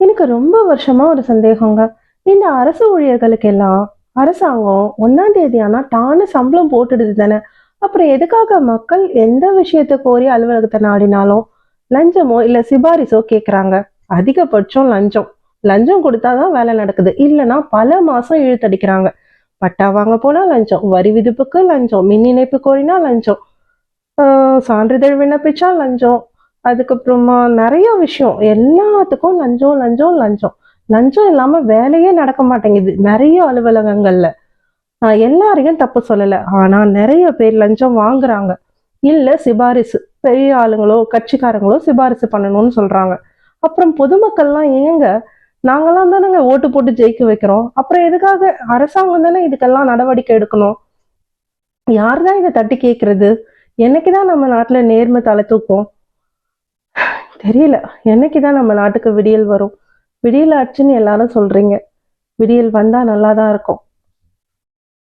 எனக்கு ரொம்ப வருஷமா ஒரு சந்தேகங்க. இந்த அரசு ஊழியர்களுக்கெல்லாம் அரசாங்கம் 1ஆம் தேதி ஆனா டான்னு சம்பளம் போட்டுடுது தானே. அப்புறம் எதுக்காக மக்கள் எந்த விஷயத்த கோரி அலுவலகத்த நாடினாலும், லஞ்சமோ இல்ல சிபாரிசோ கேட்கறாங்க? அதிகபட்சம் லஞ்சம். லஞ்சம் குடுத்தா தான் வேலை நடக்குது. இல்லன்னா பல மாசம் இழுத்தடிக்கிறாங்க. பட்டா வாங்க போனா லஞ்சம், வரி விதிப்புக்கு லஞ்சம், மின் இணைப்பு கோரினா லஞ்சம், ஆ சான்றிதழ் விண்ணப்பிச்சா லஞ்சம். அதுக்கப்புறமா நெறைய விஷயம். எல்லாத்துக்கும் லஞ்சம், லஞ்சம், லஞ்சம். லஞ்சம் இல்லாம வேலையே நடக்க மாட்டேங்குது. நெறைய அலுவலகங்கள்ல. எல்லாரையும் தப்பு சொல்லல. ஆனா நெறைய பேர் லஞ்சம் வாங்குறாங்க. இல்ல சிபாரிசு. பெரிய ஆளுங்களோ, கட்சிக்காரங்களோ சிபாரிசு பண்ணணும்னு சொல்றாங்க. அப்புறம் பொதுமக்கள்லாம் ஏங்க? நாங்கலாம் தானங்க ஓட்டு போட்டு ஜெயிக்க வைக்கிறோம். அப்புறம் எதுக்காக அரசாங்கம் தானே இதுக்கெல்லாம் நடவடிக்கை எடுக்கணும்? யார் தான் இத தட்டி கேட்கறது? என்னைக்கு தான் நம்ம நாட்டுல நேர்மை தலை தூக்கும்? தெரியல. என்னைக்கு தான் நம்ம நாட்டுக்கு விடியல் வரும்? விடியல் ஆச்சுன்னு எல்லாரும் சொல்றீங்க. விடியல் வந்தா நல்லா தான் இருக்கும்.